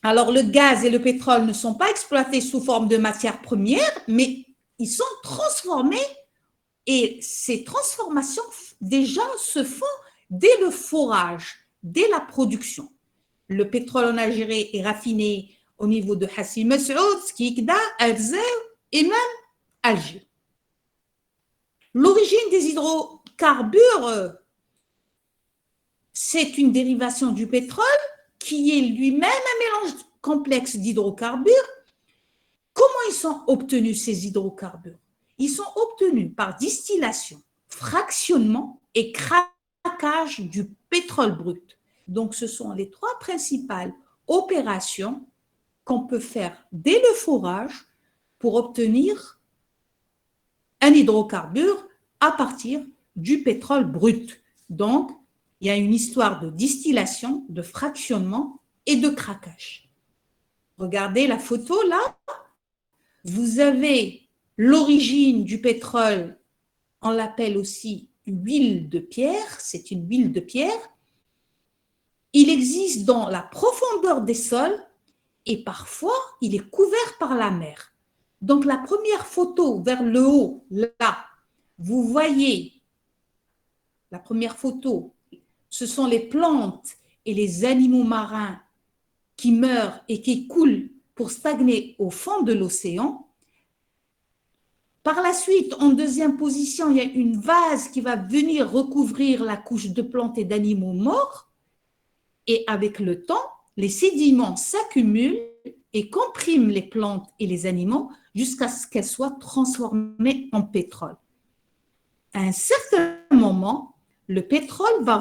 Alors, le gaz et le pétrole ne sont pas exploités sous forme de matière première, mais ils sont transformés et ces transformations déjà se font dès le forage, dès la production. Le pétrole en Algérie est raffiné au niveau de Hassi Messoud, Skikda, Alzeu et même Alger. L'origine des hydrocarbures, c'est une dérivation du pétrole qui est lui-même un mélange complexe d'hydrocarbures. Comment ils sont obtenus ces hydrocarbures? Ils sont obtenus par distillation, fractionnement et craquage du pétrole brut. Donc, ce sont les trois principales opérations qu'on peut faire dès le forage pour obtenir un hydrocarbure à partir du pétrole brut. Donc, il y a une histoire de distillation, de fractionnement et de craquage. Regardez la photo là. Vous avez l'origine du pétrole, on l'appelle aussi huile de pierre, c'est une huile de pierre. Il existe dans la profondeur des sols et parfois il est couvert par la mer. Donc la première photo vers le haut, là, vous voyez, la première photo, ce sont les plantes et les animaux marins qui meurent et qui coulent pour stagner au fond de l'océan. Par la suite, en deuxième position, il y a une vase qui va venir recouvrir la couche de plantes et d'animaux morts. Et avec le temps, les sédiments s'accumulent et compriment les plantes et les animaux jusqu'à ce qu'elles soient transformées en pétrole. À un certain moment, le pétrole va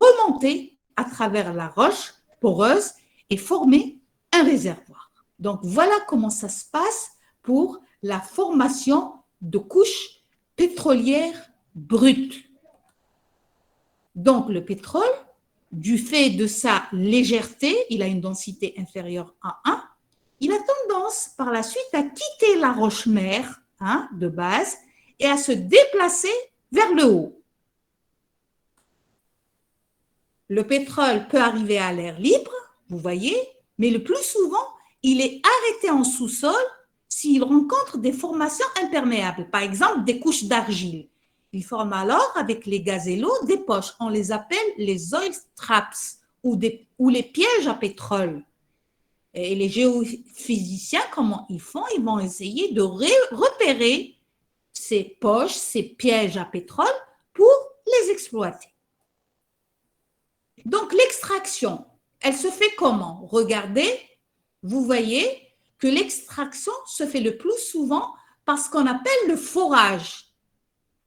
remonter à travers la roche poreuse et former un réservoir. Donc voilà comment ça se passe pour la formation de couches pétrolières brutes. Donc le pétrole, du fait de sa légèreté, il a une densité inférieure à 1, il a tendance par la suite à quitter la roche-mère de base et à se déplacer vers le haut. Le pétrole peut arriver à l'air libre, vous voyez, mais le plus souvent, il est arrêté en sous-sol s'il rencontre des formations imperméables, par exemple des couches d'argile. Il forme alors, avec les gaz et l'eau, des poches. On les appelle les oil traps ou les pièges à pétrole. Et les géophysiciens, comment ils font? Ils vont essayer de repérer ces poches, ces pièges à pétrole pour les exploiter. Donc, l'extraction, elle se fait comment? Regardez, vous voyez que l'extraction se fait le plus souvent par ce qu'on appelle le forage.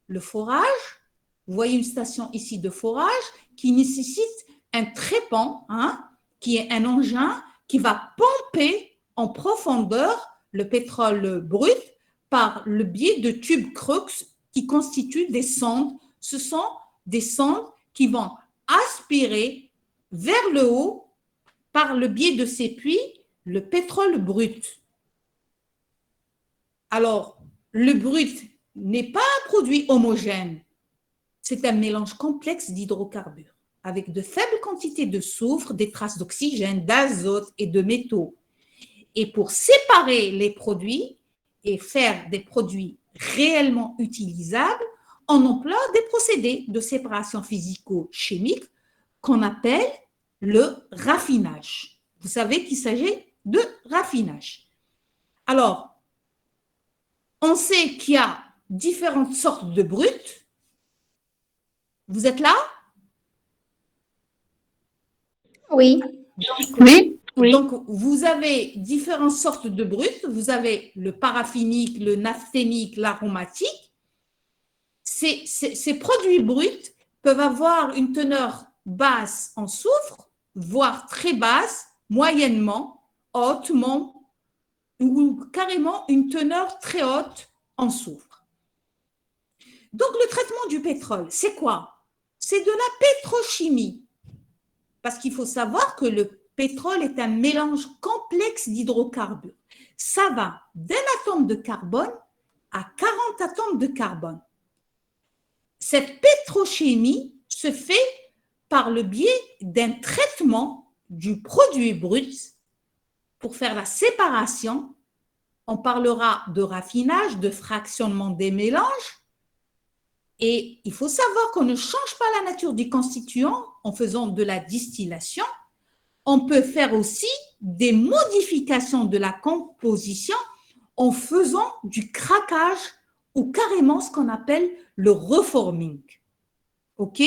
Le forage, vous voyez une station ici de forage qui nécessite un trépan, qui est un engin qui va pomper en profondeur le pétrole brut par le biais de tubes creux qui constituent des sondes. Ce sont des sondes qui vont aspirer vers le haut, par le biais de ces puits, le pétrole brut. Alors, le brut n'est pas un produit homogène. C'est un mélange complexe d'hydrocarbures, avec de faibles quantités de soufre, des traces d'oxygène, d'azote et de métaux. Et pour séparer les produits et faire des produits réellement utilisables, on emploie des procédés de séparation physico-chimique qu'on appelle le raffinage. Vous savez qu'il s'agit de raffinage. Alors, on sait qu'il y a différentes sortes de brut. Vous êtes là? Oui. Donc, vous avez différentes sortes de brut. Vous avez le paraffinique, le naphthénique, l'aromatique. Ces produits bruts peuvent avoir une teneur basse en soufre, voire très basse, moyennement, hautement, ou carrément une teneur très haute en soufre. Donc, le traitement du pétrole, c'est quoi? C'est de la pétrochimie. Parce qu'il faut savoir que le pétrole est un mélange complexe d'hydrocarbures. Ça va d'un atome de carbone à 40 atomes de carbone. Cette pétrochimie se fait par le biais d'un traitement du produit brut pour faire la séparation. On parlera de raffinage, de fractionnement des mélanges. Et il faut savoir qu'on ne change pas la nature du constituant en faisant de la distillation. On peut faire aussi des modifications de la composition en faisant du craquage ou carrément ce qu'on appelle le reforming. OK?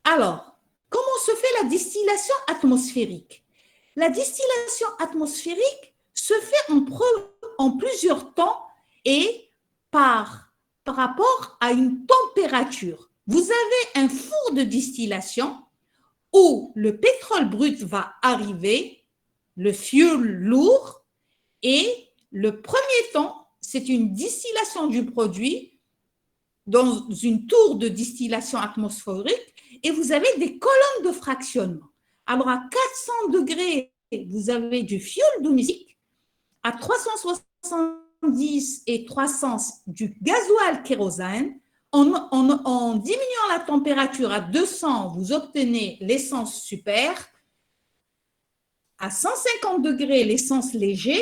Alors, comment se fait la distillation atmosphérique? La distillation atmosphérique se fait en plusieurs temps et par rapport à une température. Vous avez un four de distillation où le pétrole brut va arriver, le fuel lourd, et le premier temps, c'est une distillation du produit dans une tour de distillation atmosphérique et vous avez des colonnes de fractionnement. Alors, à 400 degrés, vous avez du fuel domestique, à 370 et 300 du gasoil kérosène. En diminuant la température à 200, vous obtenez l'essence super. À 150 degrés, l'essence léger.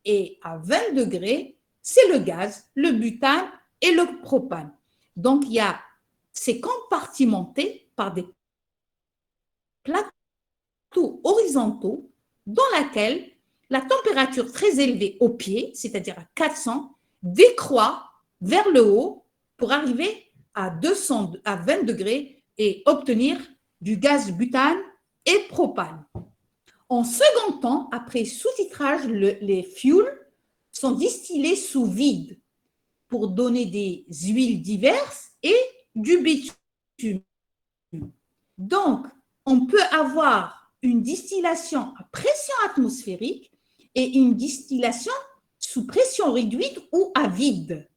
Et à 20 degrés, c'est le gaz, le butane et le propane. Donc, c'est compartimenté par des plateaux horizontaux dans lesquels la température très élevée au pied, c'est-à-dire à 400, décroît vers le haut pour arriver à 20 degrés et obtenir du gaz butane et propane. En second temps, après sous-titrage, les fuels sont distillés sous vide pour donner des huiles diverses et du bitume. Donc, on peut avoir une distillation à pression atmosphérique et une distillation sous pression réduite ou à vide.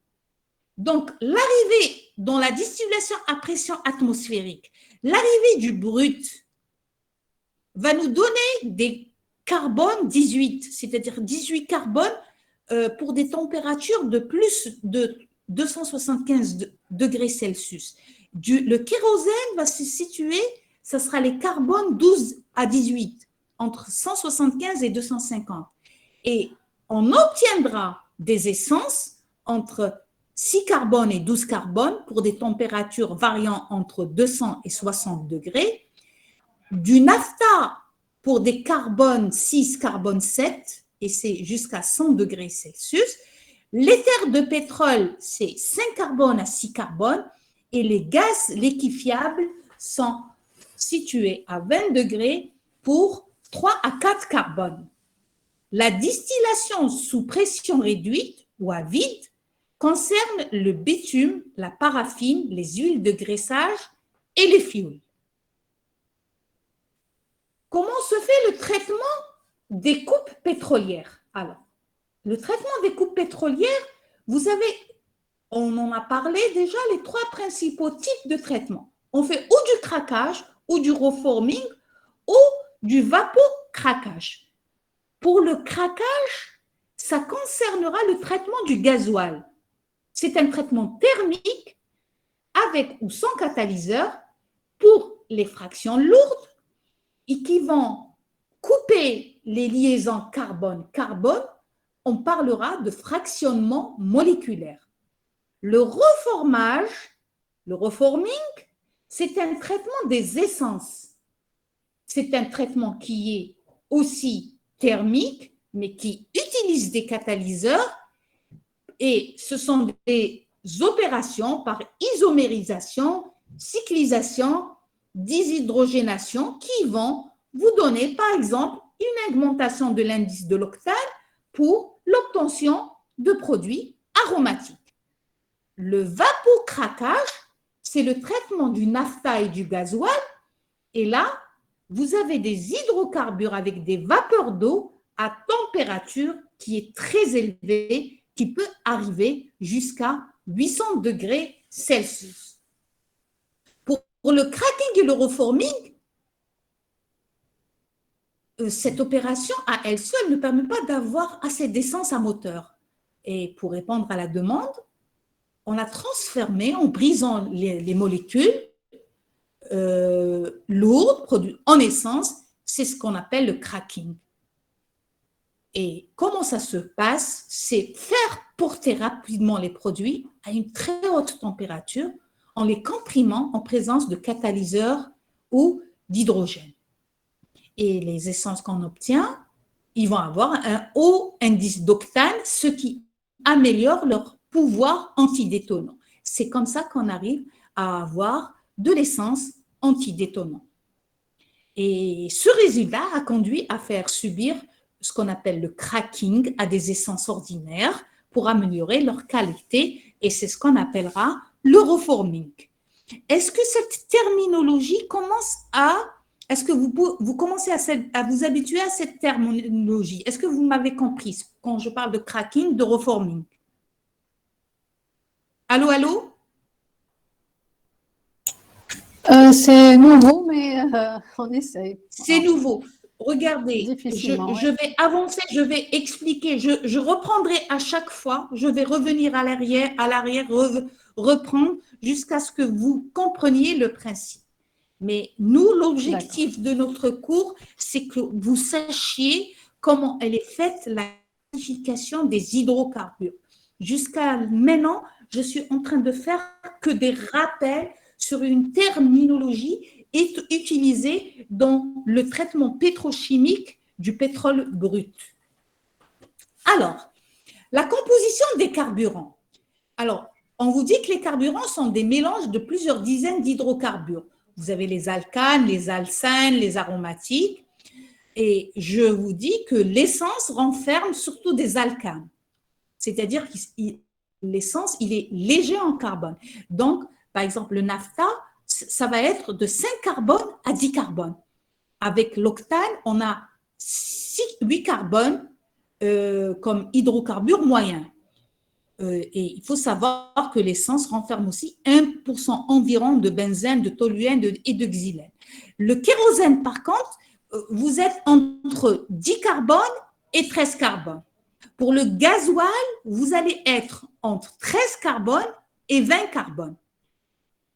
Donc, l'arrivée dans la distillation à pression atmosphérique, l'arrivée du brut va nous donner des carbone 18, c'est-à-dire 18 carbones pour des températures de plus de 275 degrés Celsius. Le kérosène va se situer, ce sera les carbones 12 à 18, entre 175 et 250. Et on obtiendra des essences entre 6 carbones et 12 carbones pour des températures variant entre 200 et 60 degrés. Du naphta pour des carbones 6, carbone 7, et c'est jusqu'à 100 degrés Celsius. L'éther de pétrole, c'est 5 carbones à 6 carbones, et les gaz liquéfiables sont situés à 20 degrés pour 3 à 4 carbones. La distillation sous pression réduite ou à vide concerne le bitume, la paraffine, les huiles de graissage et les fuels. Comment se fait le traitement des coupes pétrolières? Alors, le traitement des coupes pétrolières, vous avez, on en a parlé déjà, les 3 principaux types de traitement. On fait ou du craquage, ou du reforming, ou du vapocraquage. Pour le craquage, ça concernera le traitement du gasoil. C'est un traitement thermique avec ou sans catalyseur pour les fractions lourdes et qui vont couper les liaisons carbone-carbone. On parlera de fractionnement moléculaire. Le reformage, le reforming, c'est un traitement des essences. C'est un traitement qui est aussi thermique, mais qui utilise des catalyseurs et ce sont des opérations par isomérisation, cyclisation, déshydrogénation qui vont vous donner, par exemple, une augmentation de l'indice de l'octane pour l'obtention de produits aromatiques. Le vapocraquage, c'est le traitement du naphta et du gasoil. Et là, vous avez des hydrocarbures avec des vapeurs d'eau à température qui est très élevée, qui peut arriver jusqu'à 800 degrés Celsius. Pour le cracking et le reforming, cette opération à elle seule ne permet pas d'avoir assez d'essence à moteur. Et pour répondre à la demande, on a transformé en brisant les molécules lourdes, produits en essence, c'est ce qu'on appelle le cracking. Et comment ça se passe? C'est faire porter rapidement les produits à une très haute température en les comprimant en présence de catalyseurs ou d'hydrogène. Et les essences qu'on obtient, ils vont avoir un haut indice d'octane, ce qui améliore leur pouvoir antidétonant. C'est comme ça qu'on arrive à avoir de l'essence antidétonant. Et ce résultat a conduit à faire subir ce qu'on appelle le cracking à des essences ordinaires pour améliorer leur qualité, et c'est ce qu'on appellera le reforming. Est-ce que cette terminologie commence à... Est-ce que vous commencez à vous habituer à cette terminologie? Est-ce que vous m'avez compris quand je parle de cracking, de reforming? Allô, allô? C'est nouveau, mais on essaye. C'est nouveau. Regardez, je vais avancer, je vais expliquer, je reprendrai à chaque fois, je vais revenir à l'arrière, reprendre jusqu'à ce que vous compreniez le principe. Mais nous, l'objectif de notre cours, c'est que vous sachiez comment elle est faite la classification des hydrocarbures. Jusqu'à maintenant, je suis en train de faire que des rappels sur une terminologie utilisée dans le traitement pétrochimique du pétrole brut. Alors, la composition des carburants. Alors, on vous dit que les carburants sont des mélanges de plusieurs dizaines d'hydrocarbures. Vous avez les alcanes, les alcènes, les aromatiques. Et je vous dis que l'essence renferme surtout des alcanes. C'est-à-dire que l'essence, il est léger en carbone. Donc, par exemple, le naphtha, ça va être de 5 carbones à 10 carbones. Avec l'octane, on a 8 carbones comme hydrocarbures moyens. Et il faut savoir que l'essence renferme aussi 1% environ de benzène, de toluène et de xylène. Le kérosène, par contre, vous êtes entre 10 carbones et 13 carbones. Pour le gasoil, vous allez être entre 13 carbones et 20 carbones.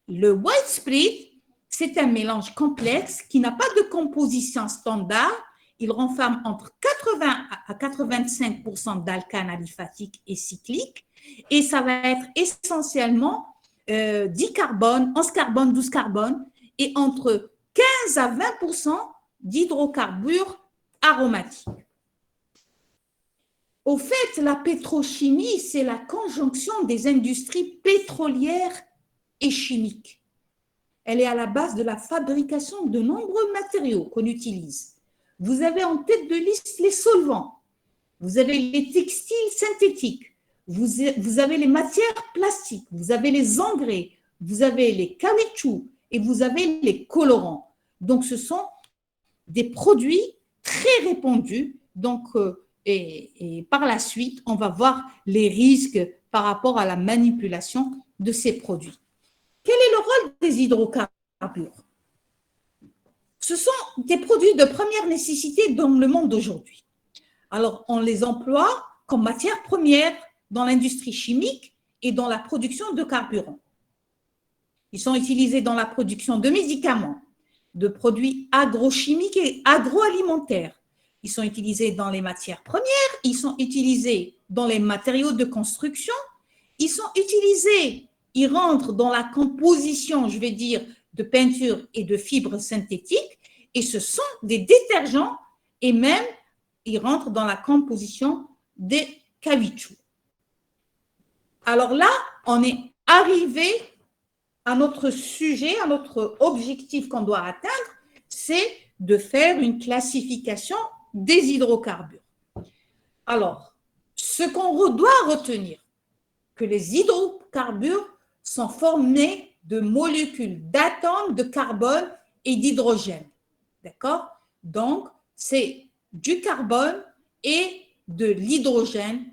Le white sprit, c'est un mélange complexe qui n'a pas de composition standard. Il renferme entre 80 à 85% d'alcanes aliphatique et cyclique. Et ça va être essentiellement 10 carbones, 11 carbones, 12 carbones et entre 15 à 20% d'hydrocarbures aromatiques. Au fait, la pétrochimie, c'est la conjonction des industries pétrolières et chimiques. Elle est à la base de la fabrication de nombreux matériaux qu'on utilise. Vous avez en tête de liste les solvants, vous avez les textiles synthétiques, vous avez les matières plastiques, vous avez les engrais, vous avez les caoutchoucs et vous avez les colorants. Donc, ce sont des produits très répandus. Donc, et par la suite, on va voir les risques par rapport à la manipulation de ces produits. Quel est le rôle des hydrocarbures? Ce sont des produits de première nécessité dans le monde d'aujourd'hui. Alors, on les emploie comme matière première dans l'industrie chimique et dans la production de carburants. Ils sont utilisés dans la production de médicaments, de produits agrochimiques et agroalimentaires. Ils sont utilisés dans les matières premières, ils sont utilisés dans les matériaux de construction, ils sont utilisés, ils rentrent dans la composition, je vais dire, de peinture et de fibres synthétiques, et ce sont des détergents, et même, ils rentrent dans la composition des caoutchoucs. Alors là, on est arrivé à notre sujet, à notre objectif qu'on doit atteindre, c'est de faire une classification des hydrocarbures. Alors, ce qu'on doit retenir, que les hydrocarbures sont formés de molécules d'atomes de carbone et d'hydrogène. D'accord? Donc, c'est du carbone et de l'hydrogène.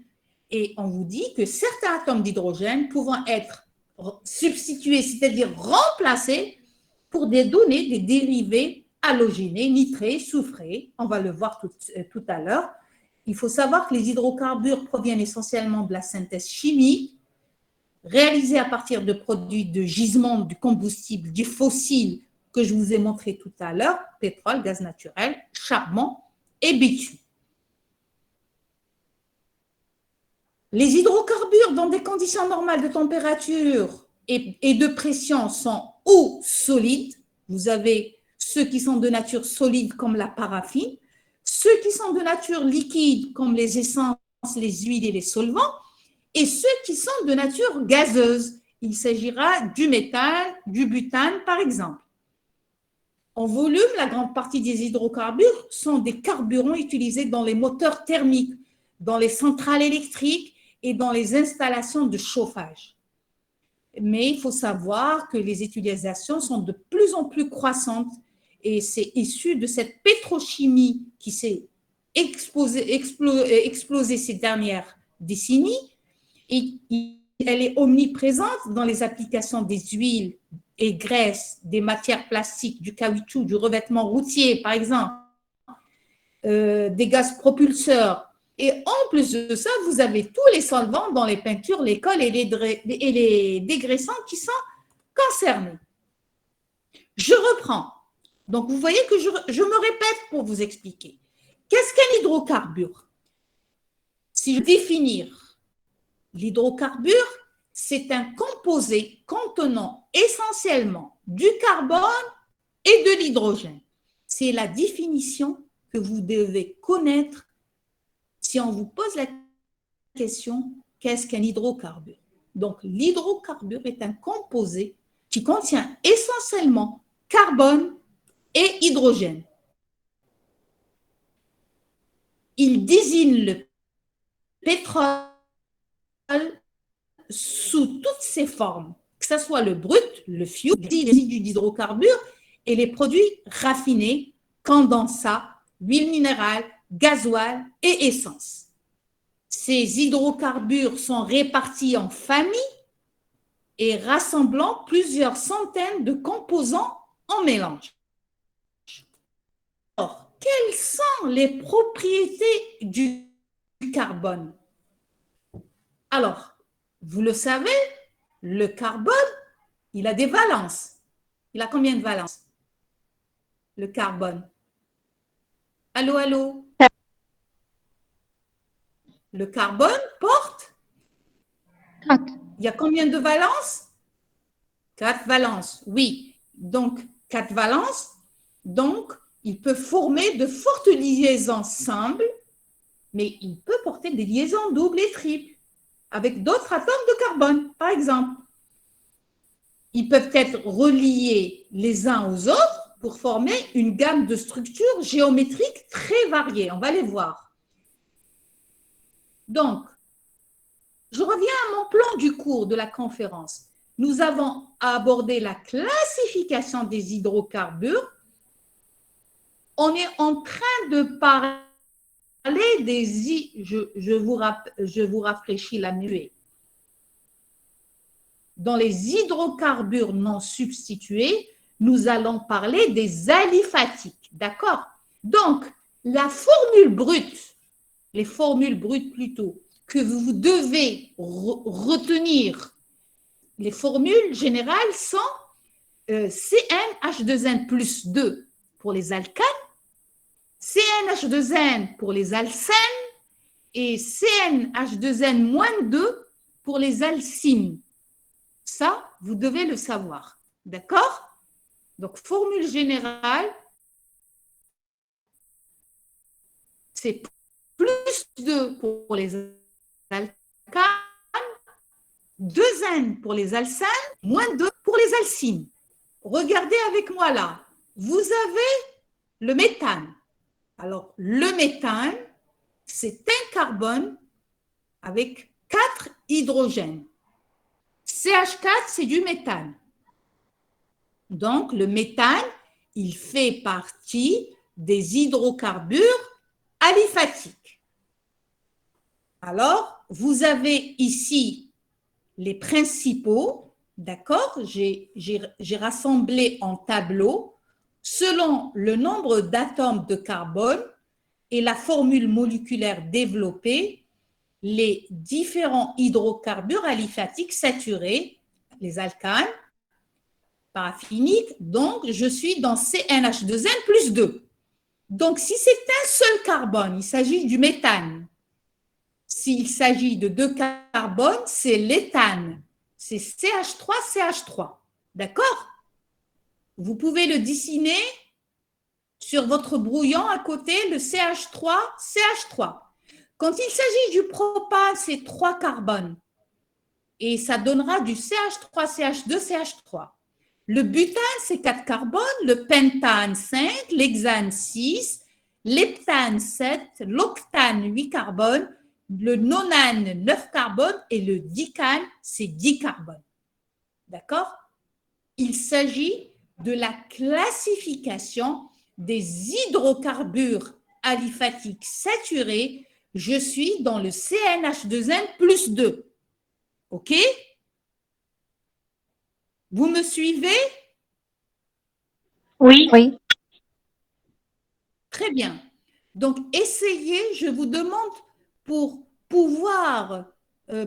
Et on vous dit que certains atomes d'hydrogène pouvant être substitués, c'est-à-dire remplacés, pour donner des dérivés halogénés, nitrés, soufrés. On va le voir tout à l'heure. Il faut savoir que les hydrocarbures proviennent essentiellement de la synthèse chimique, réalisée à partir de produits de gisement du combustible, du fossile que je vous ai montré tout à l'heure, pétrole, gaz naturel, charbon et bitume. Les hydrocarbures dans des conditions normales de température et de pression sont ou solides. Vous avez ceux qui sont de nature solide comme la paraffine, ceux qui sont de nature liquide comme les essences, les huiles et les solvants, et ceux qui sont de nature gazeuse. Il s'agira du méthane, du butane par exemple. En volume, la grande partie des hydrocarbures sont des carburants utilisés dans les moteurs thermiques, dans les centrales électriques et dans les installations de chauffage. Mais il faut savoir que les utilisations sont de plus en plus croissantes et c'est issu de cette pétrochimie qui s'est explosée ces dernières décennies et elle est omniprésente dans les applications des huiles et graisses, des matières plastiques, du caoutchouc, du revêtement routier par exemple, des gaz propulseurs. Et en plus de ça, vous avez tous les solvants dans les peintures, les colles et les dégraissants qui sont concernés. Je reprends. Donc, vous voyez que je me répète pour vous expliquer. Qu'est-ce qu'un hydrocarbure? Si je veux définir l'hydrocarbure, c'est un composé contenant essentiellement du carbone et de l'hydrogène. C'est la définition que vous devez connaître si on vous pose la question, qu'est-ce qu'un hydrocarbure? Donc, l'hydrocarbure est un composé qui contient essentiellement carbone et hydrogène. Il désigne le pétrole sous toutes ses formes, que ce soit le brut, le fioul, les résidus d'hydrocarbures et les produits raffinés, condensats, huile minérale, gasoil et essence. Ces hydrocarbures sont répartis en familles et rassemblant plusieurs centaines de composants en mélange. Alors, quelles sont les propriétés du carbone? Alors, vous le savez, le carbone, il a des valences. Il a combien de valences? Le carbone. Allô, allô? Le carbone porte? 4. Il y a combien de valences? 4 valences, oui. Donc, 4 valences. Donc, il peut former de fortes liaisons simples, mais il peut porter des liaisons doubles et triples avec d'autres atomes de carbone, par exemple. Ils peuvent être reliés les uns aux autres pour former une gamme de structures géométriques très variées. On va les voir. Donc, je reviens à mon plan du cours de la conférence. Nous avons abordé la classification des hydrocarbures. On est en train de parler des... Je vous rafraîchis la nuée. Dans les hydrocarbures non substitués, nous allons parler des aliphatiques. D'accord? Donc, la formule brute, les formules brutes plutôt, que vous devez retenir, les formules générales sont CnH2n plus 2 pour les alcanes, CnH2n pour les alcènes et CnH2n moins 2 pour les alcynes. Ça, vous devez le savoir. D'accord? Donc, formule générale, c'est plus 2 pour les alcanes, 2N pour les alcènes, moins 2 pour les alcynes. Regardez avec moi là. Vous avez le méthane. Alors, le méthane, c'est un carbone avec 4 hydrogènes. CH4, c'est du méthane. Donc, le méthane, il fait partie des hydrocarbures aliphatiques. Alors, vous avez ici les principaux, d'accord? J'ai rassemblé en tableau selon le nombre d'atomes de carbone et la formule moléculaire développée, les différents hydrocarbures aliphatiques saturés, les alcanes, paraphinique, donc je suis dans CnH2n plus 2. Donc, si c'est un seul carbone, il s'agit du méthane. S'il s'agit de 2 carbones, c'est l'éthane. C'est CH3, CH3. D'accord? Vous pouvez le dessiner sur votre brouillon à côté, le CH3, CH3. Quand il s'agit du propane, c'est 3 carbones. Et ça donnera du CH3, CH2, CH3. Le butane, c'est 4 carbones, le pentane, 5, l'hexane, 6, l'heptane, 7, l'octane, 8 carbones, le nonane, 9 carbones et le dicane, c'est 10 carbones. D'accord? Il s'agit de la classification des hydrocarbures aliphatiques saturés. Je suis dans le CnH2n plus 2. OK? Vous me suivez? Oui. Oui. Très bien. Donc, essayez, je vous demande, pour pouvoir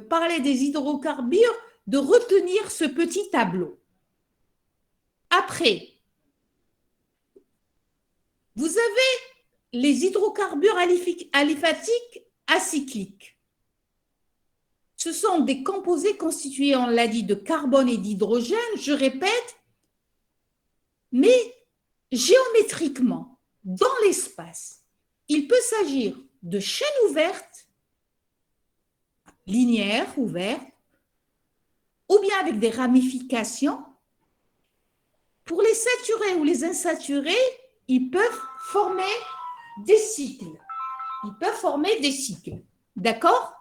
parler des hydrocarbures, de retenir ce petit tableau. Après, vous avez les hydrocarbures aliphatiques acycliques. Ce sont des composés constitués, on l'a dit, de carbone et d'hydrogène, je répète, mais géométriquement, dans l'espace, il peut s'agir de chaînes ouvertes, linéaires ouvertes, ou bien avec des ramifications. Pour les saturés ou les insaturés, ils peuvent former des cycles. Ils peuvent former des cycles. D'accord?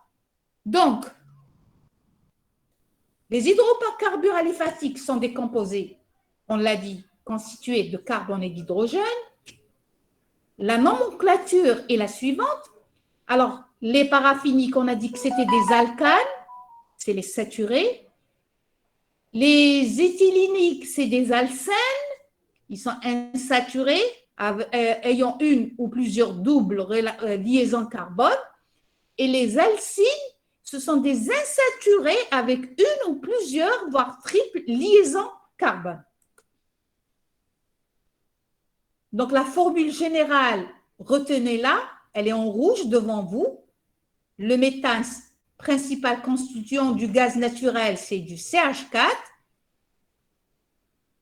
Donc, les hydrocarbures aliphatiques sont des composés, on l'a dit, constitués de carbone et d'hydrogène. La nomenclature est la suivante. Alors, les paraphiniques, on a dit que c'était des alcanes, c'est les saturés. Les éthyliniques, c'est des alcènes, ils sont insaturés, ayant une ou plusieurs doubles liaisons carbone. Et les alcynes, ce sont des insaturés avec une ou plusieurs, voire triples liaisons carbone. Donc, la formule générale, retenez-la, elle est en rouge devant vous. Le méthane, principal constituant du gaz naturel, c'est du CH4.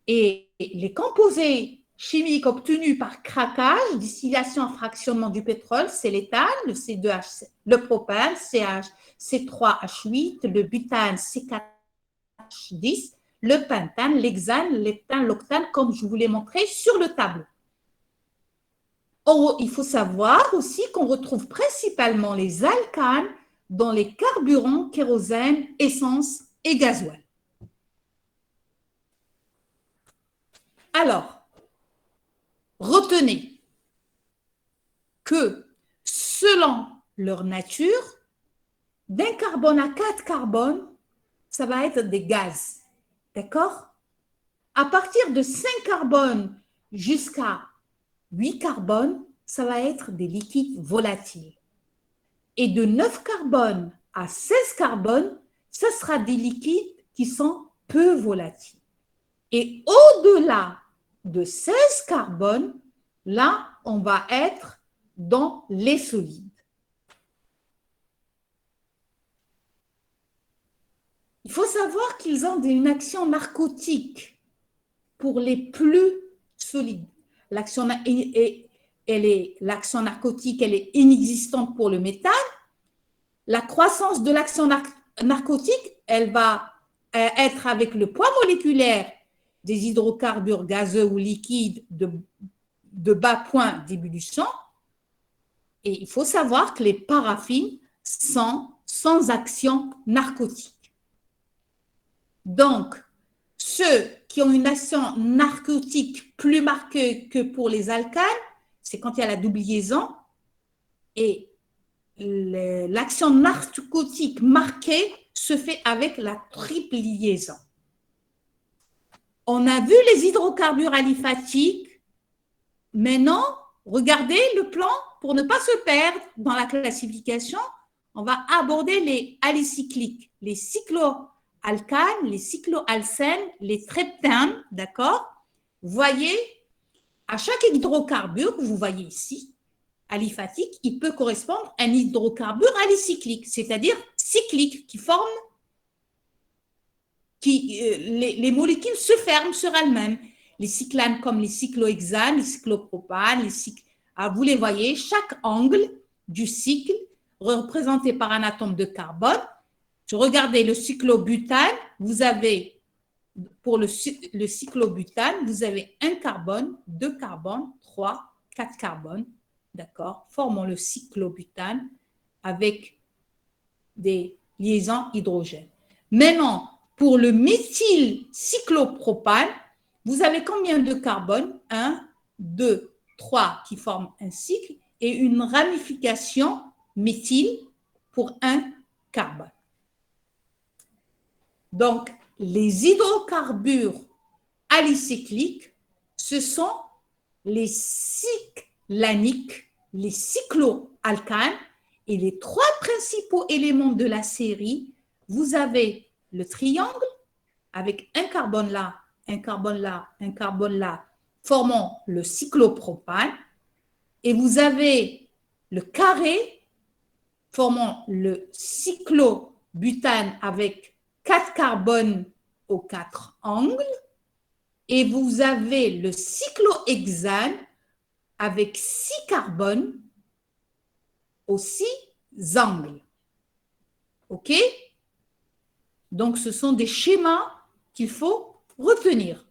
Et les composés chimiques obtenus par craquage, distillation, fractionnement du pétrole, c'est l'éthane, le C2H, le propane, CH, C3H8, le butane, C4H10, le pentane, l'hexane, l'heptane, l'octane, comme je vous l'ai montré sur le tableau. Or, il faut savoir aussi qu'on retrouve principalement les alcanes dans les carburants, kérosène, essence et gasoil. Alors, retenez que selon leur nature, d'un carbone à 4 carbones, ça va être des gaz. D'accord? À partir de 5 carbones jusqu'à 8 carbones, ça va être des liquides volatiles. Et de 9 carbones à 16 carbones, ça sera des liquides qui sont peu volatiles. Et au-delà de 16 carbones, là, on va être dans les solides. Il faut savoir qu'ils ont une action narcotique pour les plus solides. L'action narcotique, elle est inexistante pour le méthane. La croissance de l'action narcotique, elle va être avec le poids moléculaire des hydrocarbures gazeux ou liquides de bas point d'ébullition. Et il faut savoir que les paraffines sont sans action narcotique. Donc, ceux qui ont une action narcotique plus marquée que pour les alcanes, c'est quand il y a la double liaison. Et l'action narcotique marquée se fait avec la triple liaison. On a vu les hydrocarbures aliphatiques. Maintenant, regardez le plan pour ne pas se perdre dans la classification. On va aborder les alicycliques, les cycloalkènes cycloalcanes, les cycloalcènes, les triptanes, d'accord? Vous voyez, à chaque hydrocarbure, vous voyez ici, aliphatique, il peut correspondre à un hydrocarbure alicyclique, c'est-à-dire cyclique, qui forme, les molécules se ferment sur elles-mêmes. Les cyclanes comme les cyclohexanes, les cyclopropanes, vous les voyez, chaque angle du cycle représenté par un atome de carbone. Regardez le cyclobutane, vous avez, pour le cyclobutane, vous avez un carbone, 2 carbones, 3, 4 carbones, d'accord, formant le cyclobutane avec des liaisons hydrogène. Maintenant, pour le méthylcyclopropane, vous avez combien de carbones? 1, 2, 3 qui forment un cycle et une ramification méthyle pour un carbone. Donc, les hydrocarbures alicycliques, ce sont les cyclaniques, les cycloalcanes, et les 3 principaux éléments de la série, vous avez le triangle avec un carbone là, un carbone là, un carbone là, formant le cyclopropane, et vous avez le carré formant le cyclobutane avec 4 carbones aux 4 angles, et vous avez le cyclohexane avec 6 carbones aux 6 angles. OK? Donc, ce sont des schémas qu'il faut retenir.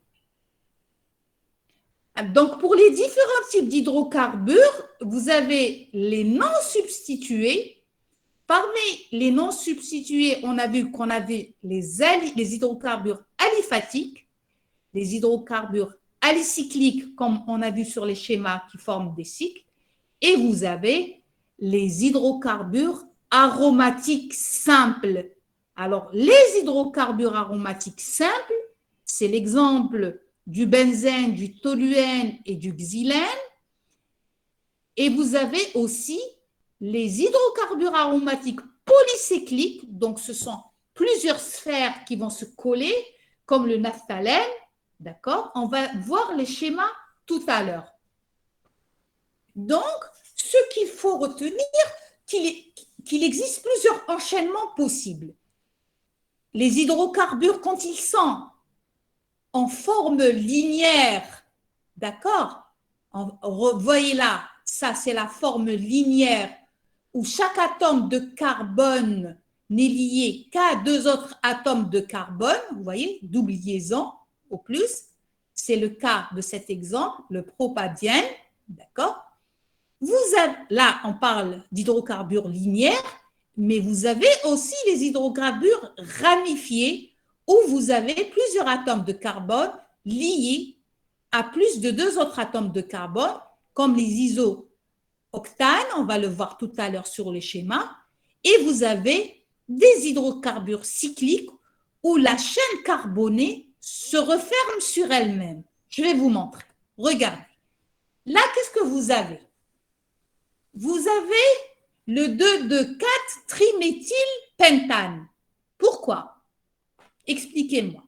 Donc, pour les différents types d'hydrocarbures, vous avez les non substitués. Parmi les non substitués, on a vu qu'on avait les hydrocarbures aliphatiques, les hydrocarbures alicycliques, comme on a vu sur les schémas qui forment des cycles, et vous avez les hydrocarbures aromatiques simples. Alors, les hydrocarbures aromatiques simples, c'est l'exemple du benzène, du toluène et du xylène. Et vous avez aussi les hydrocarbures aromatiques polycycliques, donc ce sont plusieurs sphères qui vont se coller, comme le naphthalène, d'accord? On va voir les schémas tout à l'heure. Donc, ce qu'il faut retenir, qu'il existe plusieurs enchaînements possibles. Les hydrocarbures, quand ils sont en forme linéaire, d'accord? Voyez là, ça c'est la forme linéaire où chaque atome de carbone n'est lié qu'à 2 autres atomes de carbone, vous voyez, double liaison au plus. C'est le cas de cet exemple, le propadiène, d'accord? Là, on parle d'hydrocarbures linéaires, mais vous avez aussi les hydrocarbures ramifiés où vous avez plusieurs atomes de carbone liés à plus de 2 autres atomes de carbone, comme les isooctanes, on va le voir tout à l'heure sur les schémas, et vous avez des hydrocarbures cycliques où la chaîne carbonée se referme sur elle-même. Je vais vous montrer. Regardez. Là, qu'est-ce que vous avez? Vous avez le 2,2,4-triméthylpentane. Pourquoi? Expliquez-moi.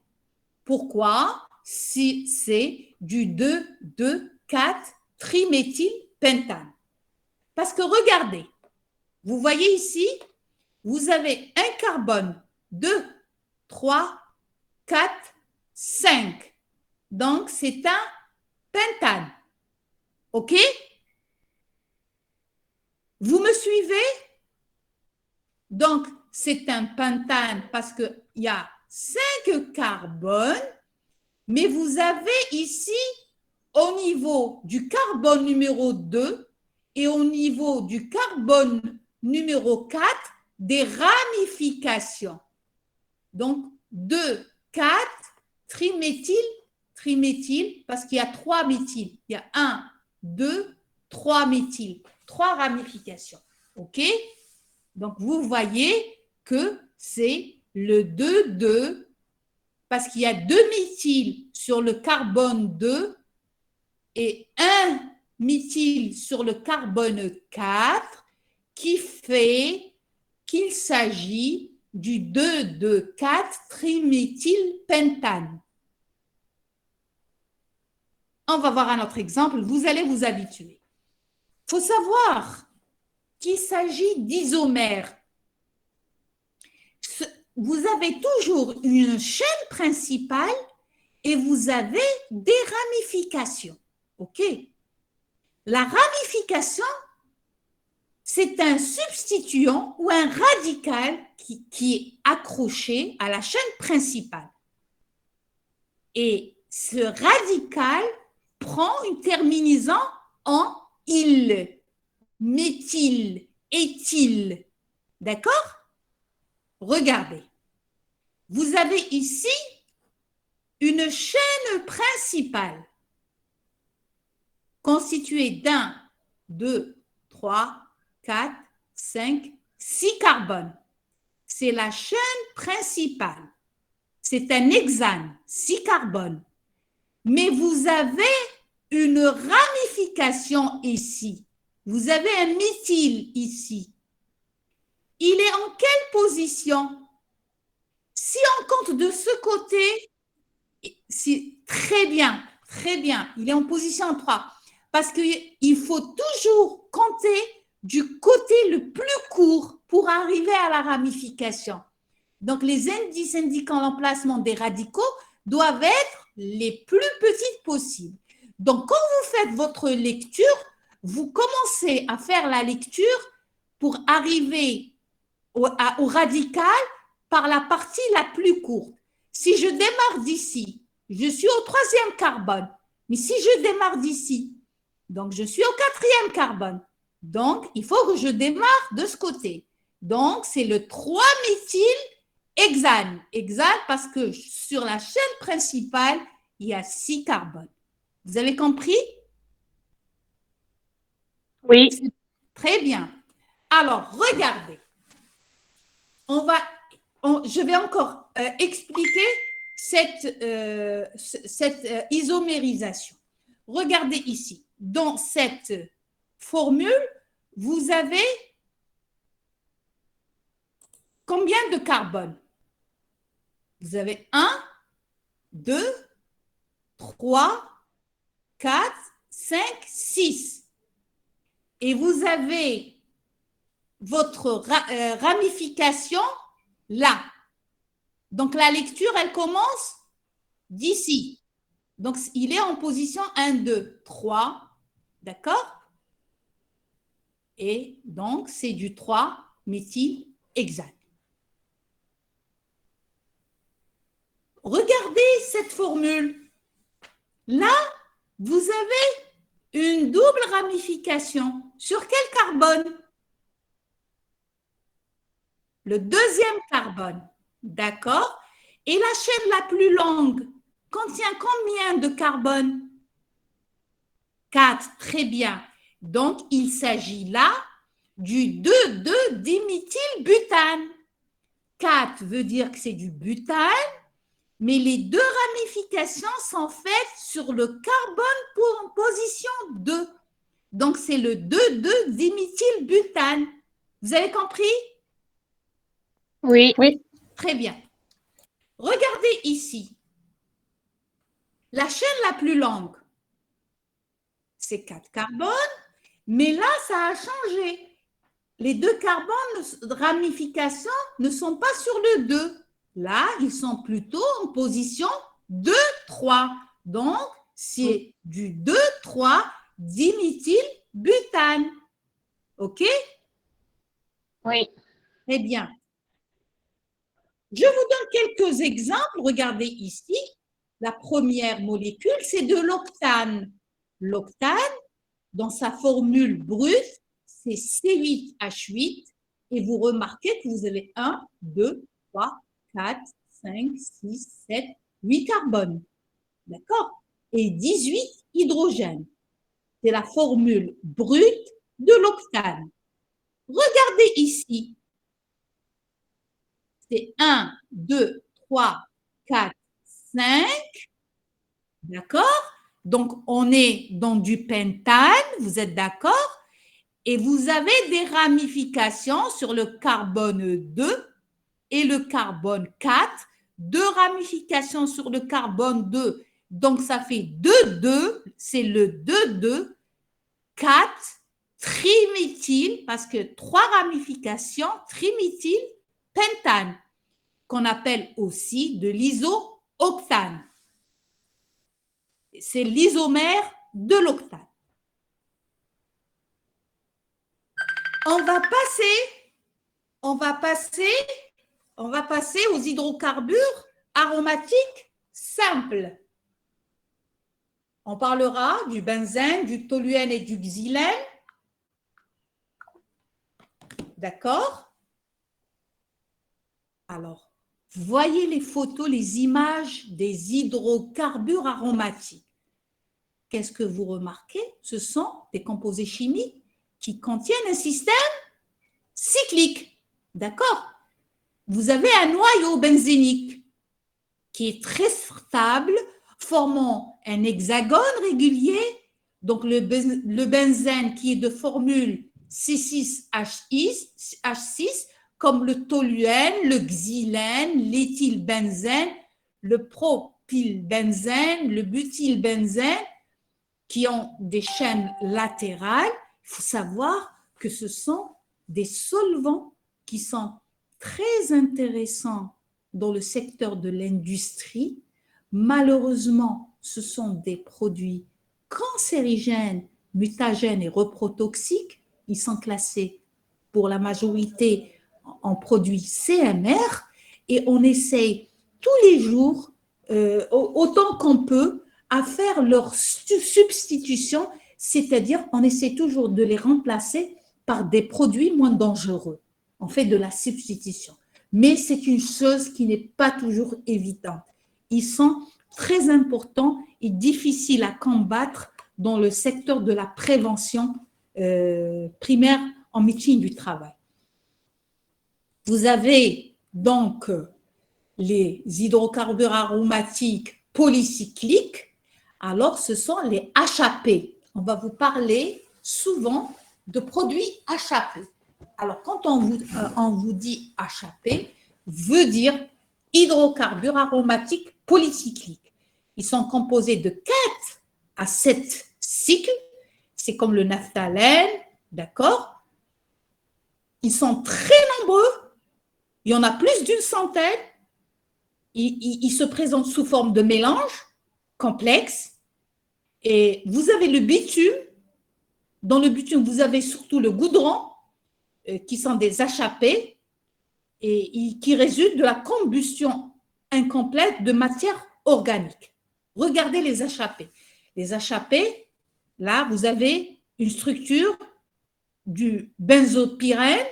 Pourquoi si c'est du 2,2,4-triméthylpentane? Parce que regardez, vous voyez ici, vous avez un carbone, 2, 3, 4, 5. Donc, c'est un pentane. OK? Vous me suivez? Donc, c'est un pentane parce qu'il y a 5 carbones, mais vous avez ici, au niveau du carbone numéro 2 et au niveau du carbone numéro 4, des ramifications. Donc, 2, 4, triméthyle, parce qu'il y a 3 méthyles. Il y a 1, 2, 3 méthyles. 3 ramifications. OK? Donc, vous voyez que c'est le 2,2 parce qu'il y a 2 méthyles sur le carbone 2 et 1 méthyle sur le carbone 4 qui fait qu'il s'agit du 2,2,4-triméthylpentane. On va voir un autre exemple, vous allez vous habituer. Il faut savoir qu'il s'agit d'isomères. Vous avez toujours une chaîne principale et vous avez des ramifications. OK? La ramification, c'est un substituant ou un radical qui est accroché à la chaîne principale. Et ce radical prend une terminaison en il, méthyl, éthyl. D'accord? Regardez. Vous avez ici une chaîne principale constituée d'1, 2, 3, 4, 5, 6 carbones. C'est la chaîne principale. C'est un hexane, 6 carbones. Mais vous avez une ramification ici. Vous avez un méthyle ici. Il est en quelle position? Si on compte de ce côté, c'est très bien, il est en position 3. Parce qu'il faut toujours compter du côté le plus court pour arriver à la ramification. Donc, les indices indiquant l'emplacement des radicaux doivent être les plus petites possibles. Donc, quand vous faites votre lecture, vous commencez à faire la lecture pour arriver au radical par la partie la plus courte. Si je démarre d'ici, je suis au 3e carbone. Mais si je démarre d'ici, donc je suis au 4e carbone. Donc, il faut que je démarre de ce côté. Donc, c'est le 3-méthylhexane. Hexane parce que sur la chaîne principale, il y a 6 carbones. Vous avez compris? Oui. Très bien. Alors, regardez. Je vais encore expliquer cette isomérisation. Regardez ici. Dans cette formule, vous avez combien de carbone? Vous avez 1, 2, 3, 4, 5, 6. Et vous avez votre ramification là. Donc, la lecture, elle commence d'ici. Donc, il est en position 1, 2, 3. D'accord? Et donc, c'est du 3-méthylhexane. Regardez cette formule. Là, vous avez une double ramification. Sur quel carbone? Le 2e carbone. D'accord? Et la chaîne la plus longue contient combien de carbone? 4. Très bien. Donc, il s'agit là du 2,2-diméthylbutane. 4 veut dire que c'est du butane, mais les deux ramifications sont faites sur le carbone en position 2. Donc, c'est le 2,2-diméthylbutane. Vous avez compris? Oui. Oui. Très bien. Regardez ici. La chaîne la plus longue, c'est 4 carbones, mais là, ça a changé. Les 2 carbones de ramification ne sont pas sur le 2. Là, ils sont plutôt en position 2, 3. Donc, c'est du 2, 3 diméthylbutane. OK? Oui. Très bien. Je vous donne quelques exemples. Regardez ici. La première molécule, c'est de l'octane. L'octane, dans sa formule brute, c'est C8H8. Et vous remarquez que vous avez 1, 2, 3, 4, 5, 6, 7, 8 carbones. D'accord? Et 18 hydrogènes. C'est la formule brute de l'octane. Regardez ici. C'est 1, 2, 3, 4, 5. D'accord? Donc, on est dans du pentane, vous êtes d'accord? Et vous avez des ramifications sur le carbone 2 et le carbone 4, 2 ramifications sur le carbone 2, donc ça fait 2,2, c'est le 2,2, 4 triméthyle, parce que 3 ramifications, triméthyle pentane, qu'on appelle aussi de l'isooctane. C'est l'isomère de l'octane. On va passer aux hydrocarbures aromatiques simples. On parlera du benzène, du toluène et du xylène. D'accord? Alors, voyez les photos, les images des hydrocarbures aromatiques. Qu'est-ce que vous remarquez? Ce sont des composés chimiques qui contiennent un système cyclique. D'accord? Vous avez un noyau benzénique qui est très stable, formant un hexagone régulier. Donc, le benzène qui est de formule C6H6, comme le toluène, le xylène, l'éthylbenzène, le propylbenzène, le butylbenzène, qui ont des chaînes latérales. Il faut savoir que ce sont des solvants qui sont très intéressants dans le secteur de l'industrie. Malheureusement, ce sont des produits cancérigènes, mutagènes et reprotoxiques. Ils sont classés pour la majorité en produits CMR et on essaye tous les jours, autant qu'on peut, à faire leur substitution, c'est-à-dire on essaie toujours de les remplacer par des produits moins dangereux. On fait de la substitution. Mais c'est une chose qui n'est pas toujours évidente. Ils sont très importants et difficiles à combattre dans le secteur de la prévention primaire en médecine du travail. Vous avez donc les hydrocarbures aromatiques polycycliques. Alors, ce sont les HAP. On va vous parler souvent de produits HAP. Alors, quand on vous dit HAP, veut dire hydrocarbures aromatiques polycycliques. Ils sont composés de 4 à 7 cycles. C'est comme le naphthalène, d'accord? Ils sont très nombreux. Il y en a plus d'une centaine. Ils se présentent sous forme de mélange complexe. Et vous avez le bitume. Dans le bitume, vous avez surtout le goudron, qui sont des HAP et qui résultent de la combustion incomplète de matière organique. Regardez les HAP. Les HAP, là, vous avez une structure du benzopyrène.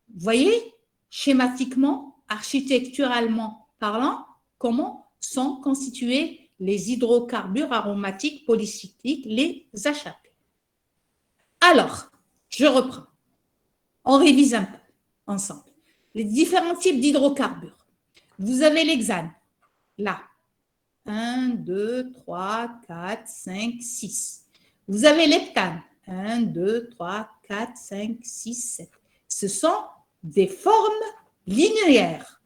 Vous voyez, schématiquement, architecturalement parlant, comment sont constitués les hydrocarbures aromatiques polycycliques, les HAP. Alors, je reprends. On révise un peu ensemble. Les différents types d'hydrocarbures. Vous avez l'hexane, là. 1, 2, 3, 4, 5, 6. Vous avez l'heptane. 1, 2, 3, 4, 5, 6, 7. Ce sont des formes linéaires.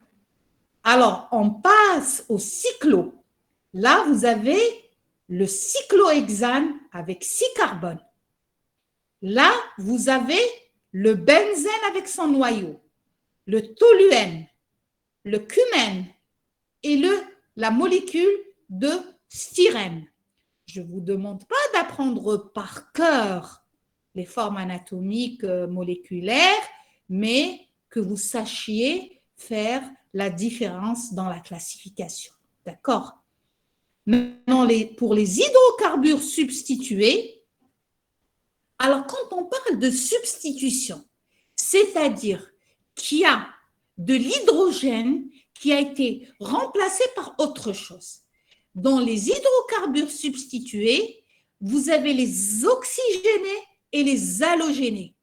Alors, on passe au cyclo. Là, vous avez le cyclohexane avec 6 carbones. Là, vous avez le benzène avec son noyau, le toluène, le cumène et la molécule de styrène. Je ne vous demande pas d'apprendre par cœur les formes anatomiques moléculaires, mais que vous sachiez faire la différence dans la classification. D'accord? Maintenant, pour les hydrocarbures substitués, alors quand on parle de substitution, c'est-à-dire qu'il y a de l'hydrogène qui a été remplacé par autre chose. Dans les hydrocarbures substitués, vous avez les oxygénés et les halogénés.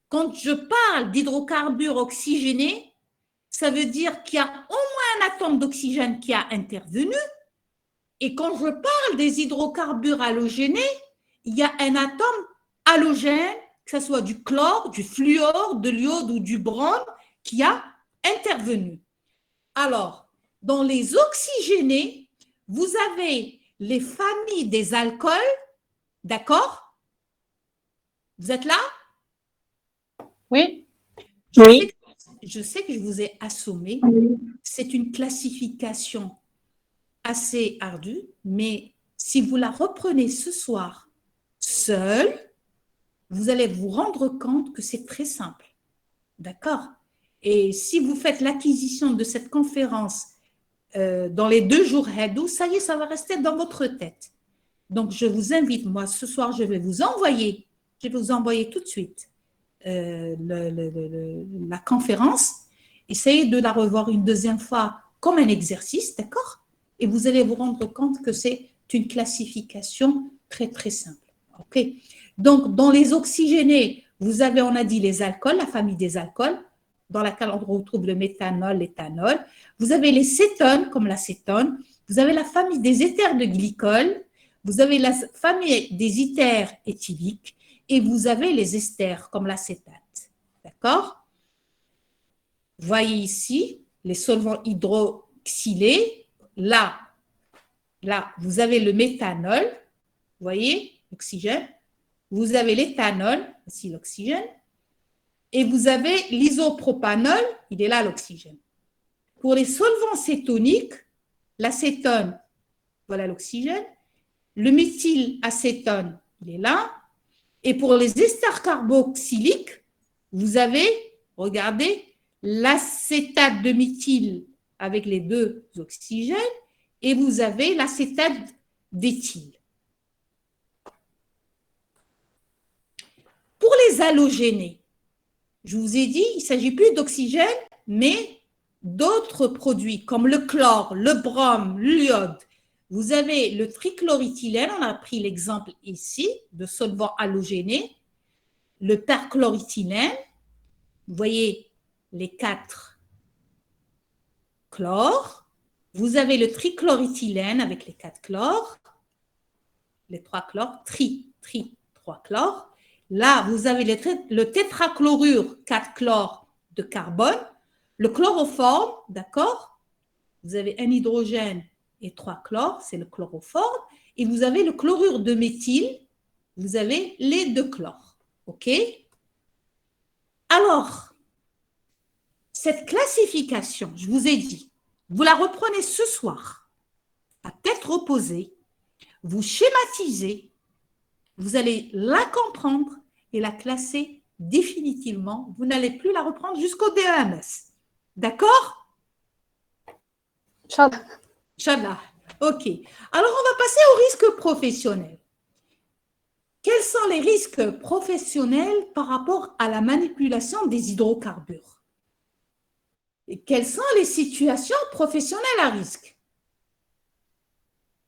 Quand je parle d'hydrocarbures oxygénés, ça veut dire qu'il y a au moins un atome d'oxygène qui a intervenu. Et quand je parle des hydrocarbures halogénés, il y a un atome halogène, que ce soit du chlore, du fluor, de l'iode ou du brome, qui a intervenus. Alors, dans les oxygénés, vous avez les familles des alcools, d'accord? Vous êtes là? Oui. Oui. Je sais que je vous ai assommé. C'est une classification assez ardue, mais si vous la reprenez ce soir seule, vous allez vous rendre compte que c'est très simple. D'accord? Et si vous faites l'acquisition de cette conférence dans les 2 jours, ça y est, ça va rester dans votre tête. Donc, je vous invite, moi, ce soir, je vais vous envoyer tout de suite la conférence. Essayez de la revoir une deuxième fois comme un exercice, d'accord? Et vous allez vous rendre compte que c'est une classification très, très simple. OK? Donc, dans les oxygénés, vous avez, on a dit, les alcools, la famille des alcools, dans laquelle on retrouve le méthanol, l'éthanol. Vous avez les cétones, comme l'acétone. Vous avez la famille des éthers de glycol. Vous avez la famille des éthers éthyliques. Et vous avez les esters, comme l'acétate. D'accord? Voyez ici les solvants hydroxylés. Là, vous avez le méthanol. Vous voyez, l'oxygène. Vous avez l'éthanol, ici l'oxygène. Et vous avez l'isopropanol, il est là l'oxygène. Pour les solvants cétoniques, l'acétone, voilà l'oxygène. Le méthylacétone, il est là. Et pour les esters carboxyliques, vous avez, regardez, l'acétate de méthyle avec les 2 oxygènes et vous avez l'acétate d'éthyle. Pour les halogénés, je vous ai dit, il ne s'agit plus d'oxygène, mais d'autres produits comme le chlore, le brome, l'iode. Vous avez le trichloréthylène, on a pris l'exemple ici de solvant halogéné, le perchloréthylène, vous voyez les 4 chlores, vous avez le trichloréthylène avec les 4 chlores, les 3 chlores, 3 chlores. Là, vous avez le tétrachlorure, 4 chlores de carbone, le chloroforme, d'accord? Vous avez un hydrogène et 3 chlores, c'est le chloroforme. Et vous avez le chlorure de méthyle, vous avez les 2 chlores. OK? Alors, cette classification, je vous ai dit, vous la reprenez ce soir, à tête reposée, vous schématisez, vous allez la comprendre et la classer définitivement. Vous n'allez plus la reprendre jusqu'au DEMS. D'accord? Inch'Allah. OK. Alors, on va passer aux risques professionnels. Quels sont les risques professionnels par rapport à la manipulation des hydrocarbures? Et quelles sont les situations professionnelles à risque?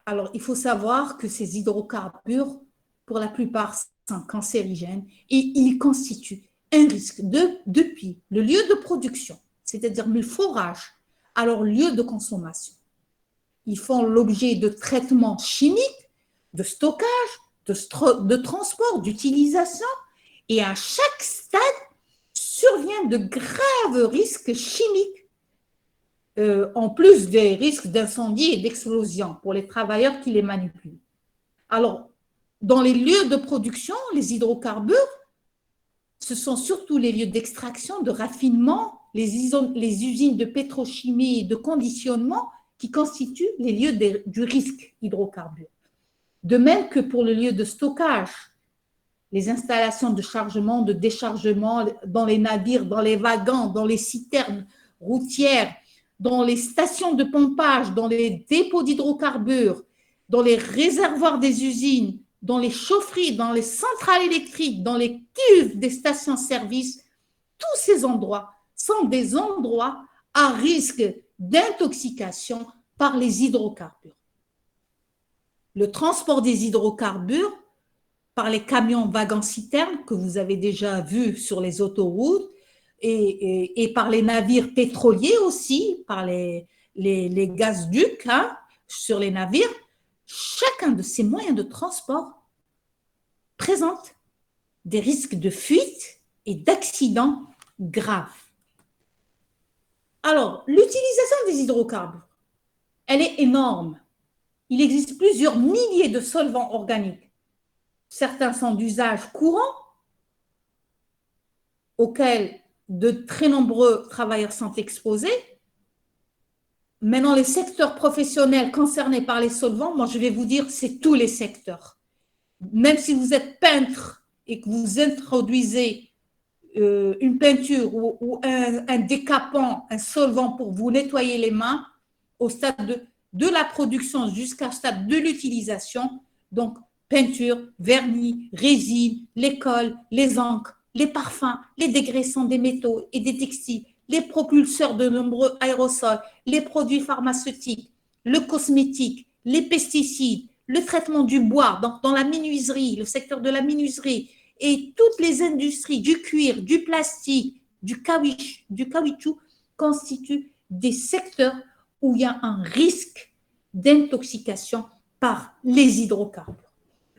Alors, il faut savoir que ces hydrocarbures, pour la plupart, sont cancérigènes et ils constituent un risque depuis le lieu de production, c'est-à-dire le forage, à leur lieu de consommation. Ils font l'objet de traitements chimiques, de stockage, de transport, d'utilisation, et à chaque stade surviennent de graves risques chimiques, en plus des risques d'incendie et d'explosion pour les travailleurs qui les manipulent. Alors, dans les lieux de production, les hydrocarbures, ce sont surtout les lieux d'extraction, de raffinement, les usines de pétrochimie et de conditionnement qui constituent les lieux du risque hydrocarbure. De même que pour le lieu de stockage, les installations de chargement, de déchargement dans les navires, dans les wagons, dans les citernes routières, dans les stations de pompage, dans les dépôts d'hydrocarbures, dans les réservoirs des usines, dans les chaufferies, dans les centrales électriques, dans les cuves des stations-service, tous ces endroits sont des endroits à risque d'intoxication par les hydrocarbures. Le transport des hydrocarbures par les camions wagons-citernes que vous avez déjà vus sur les autoroutes et par les navires pétroliers aussi, par les gazoducs sur les navires, chacun de ces moyens de transport présente des risques de fuite et d'accidents graves. Alors, l'utilisation des hydrocarbures, elle est énorme. Il existe plusieurs milliers de solvants organiques. Certains sont d'usage courant, auxquels de très nombreux travailleurs sont exposés. Maintenant, les secteurs professionnels concernés par les solvants, moi je vais vous dire, c'est tous les secteurs. Même si vous êtes peintre et que vous introduisez une peinture ou un décapant, un solvant pour vous nettoyer les mains, au stade de la production jusqu'au stade de l'utilisation, donc peinture, vernis, résine, les cols, les encres, les parfums, les dégraissants des métaux et des textiles, les propulseurs de nombreux aérosols, les produits pharmaceutiques, le cosmétique, les pesticides, le traitement du bois, donc dans la menuiserie, le secteur de la menuiserie, et toutes les industries du cuir, du plastique, du caoutchouc constituent des secteurs où il y a un risque d'intoxication par les hydrocarbures.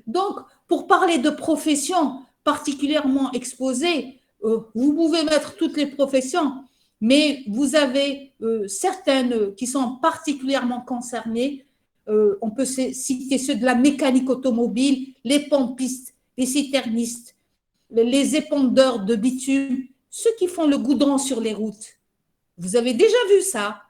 Donc, pour parler de professions particulièrement exposées, vous pouvez mettre toutes les professions, mais vous avez certaines qui sont particulièrement concernées. On peut citer ceux de la mécanique automobile, les pompistes, les citernistes, les épandeurs de bitume, ceux qui font le goudron sur les routes. Vous avez déjà vu ça?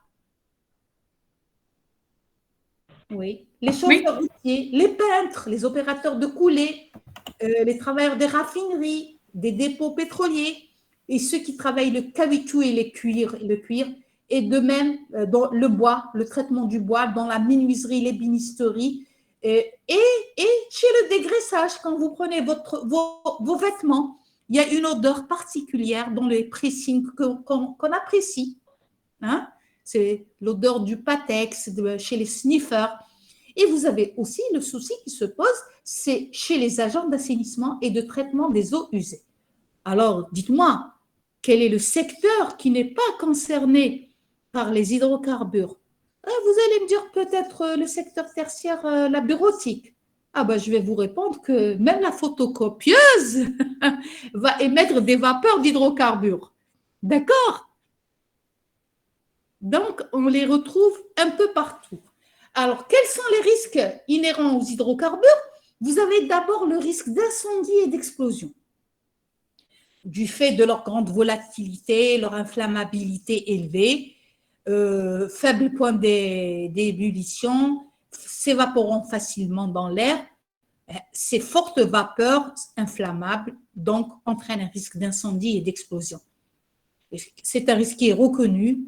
Oui. Les chauffeurs routiers, les peintres, les opérateurs de coulées, les travailleurs des raffineries, des dépôts pétroliers, et ceux qui travaillent le caoutchouc et le cuir, et de même dans le bois, le traitement du bois, dans la menuiserie, l'ébénisterie, et chez le dégraissage, quand vous prenez vos vêtements, il y a une odeur particulière dans les pressings qu'on apprécie. Hein? C'est l'odeur du Patex chez les sniffers. Et vous avez aussi le souci qui se pose, c'est chez les agents d'assainissement et de traitement des eaux usées. Alors, dites-moi, quel est le secteur qui n'est pas concerné par les hydrocarbures? Vous allez me dire peut-être le secteur tertiaire, la bureautique. Ah ben, je vais vous répondre que même la photocopieuse va émettre des vapeurs d'hydrocarbures. D'accord? Donc, on les retrouve un peu partout. Alors, quels sont les risques inhérents aux hydrocarbures? Vous avez d'abord le risque d'incendie et d'explosion. Du fait de leur grande volatilité, leur inflammabilité élevée, faible point d'ébullition, s'évaporant facilement dans l'air, ces fortes vapeurs inflammables donc entraînent un risque d'incendie et d'explosion. C'est un risque qui est reconnu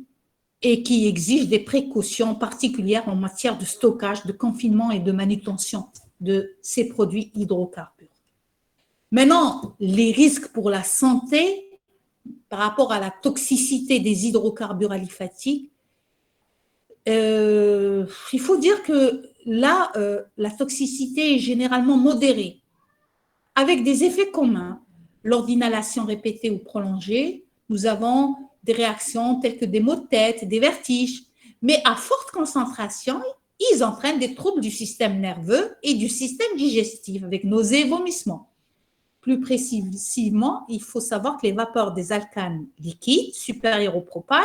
et qui exige des précautions particulières en matière de stockage, de confinement et de manutention de ces produits hydrocarbures. Maintenant, les risques pour la santé par rapport à la toxicité des hydrocarbures aliphatiques, il faut dire que là, la toxicité est généralement modérée, avec des effets communs. Lors d'inhalation répétée ou prolongée, nous avons des réactions telles que des maux de tête, des vertiges, mais à forte concentration, ils entraînent des troubles du système nerveux et du système digestif, avec nausées et vomissements. Plus précisément, il faut savoir que les vapeurs des alcanes liquides supérieurs au propane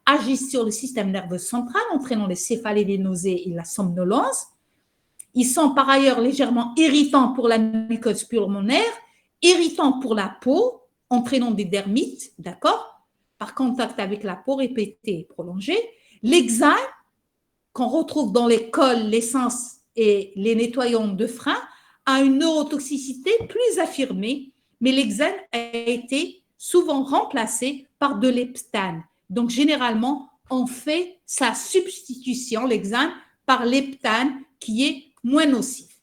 agissent sur le système nerveux central, entraînant les céphalées, les nausées et la somnolence. Ils sont par ailleurs légèrement irritants pour la muqueuse pulmonaire, irritants pour la peau, entraînant des dermites, d'accord, par contact avec la peau répétée et prolongée. L'hexane, qu'on retrouve dans les cols, l'essence et les nettoyants de frein, a une neurotoxicité plus affirmée, mais l'hexane a été souvent remplacé par de l'heptane. Donc, généralement, on fait sa substitution, l'hexane, par l'heptane, qui est moins nocif.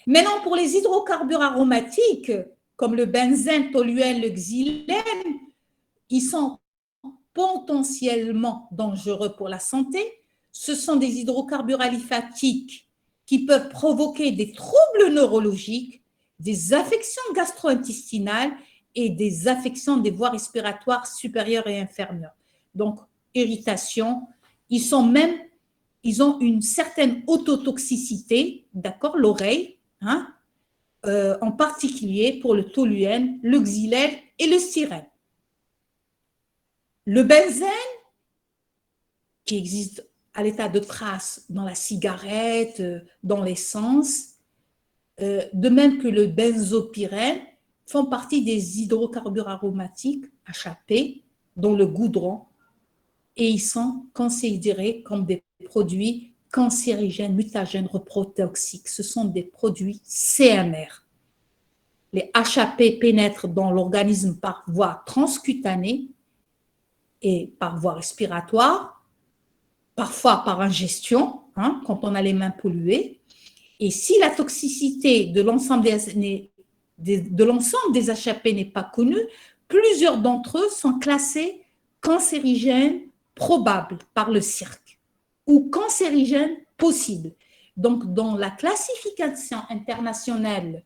Maintenant, pour les hydrocarbures aromatiques, comme le benzène, toluène, le xylène, ils sont potentiellement dangereux pour la santé. Ce sont des hydrocarbures aliphatiques qui peuvent provoquer des troubles neurologiques, des affections gastro-intestinales et des affections des voies respiratoires supérieures et inférieures. Donc, irritation. Ils ont une certaine autotoxicité, d'accord, l'oreille, hein, en particulier pour le toluène, le xylène et le styrène. Le benzène, qui existe à l'état de trace dans la cigarette, dans l'essence, de même que le benzopyrène, font partie des hydrocarbures aromatiques HAP, dont le goudron, et ils sont considérés comme des produits cancérigènes, mutagènes, reprotoxiques. Ce sont des produits CMR. Les HAP pénètrent dans l'organisme par voie transcutanée et par voie respiratoire, parfois par ingestion, quand on a les mains polluées. Et si la toxicité de l'ensemble des HAP n'est pas connue, plusieurs d'entre eux sont classés cancérigènes probables par le CIRC ou cancérigènes possibles. Donc, dans la classification internationale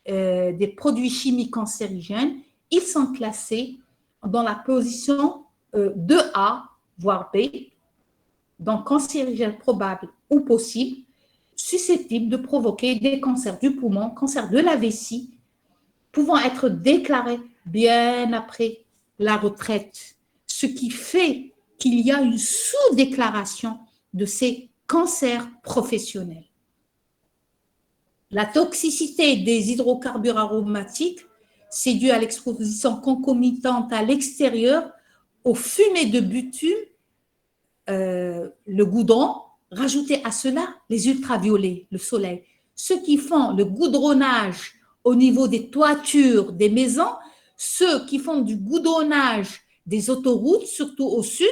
des produits chimiques cancérigènes, ils sont classés dans la position 2A, voire B, donc cancérigènes probables ou possibles, susceptibles de provoquer des cancers du poumon, cancer de la vessie, pouvant être déclarés bien après la retraite, ce qui fait qu'il y a une sous-déclaration de ces cancers professionnels. La toxicité des hydrocarbures aromatiques, c'est dû à l'exposition concomitante à l'extérieur aux fumées de bitume, le goudron, rajouter à cela les ultraviolets, le soleil. Ceux qui font le goudronnage au niveau des toitures des maisons, ceux qui font du goudronnage des autoroutes, surtout au sud,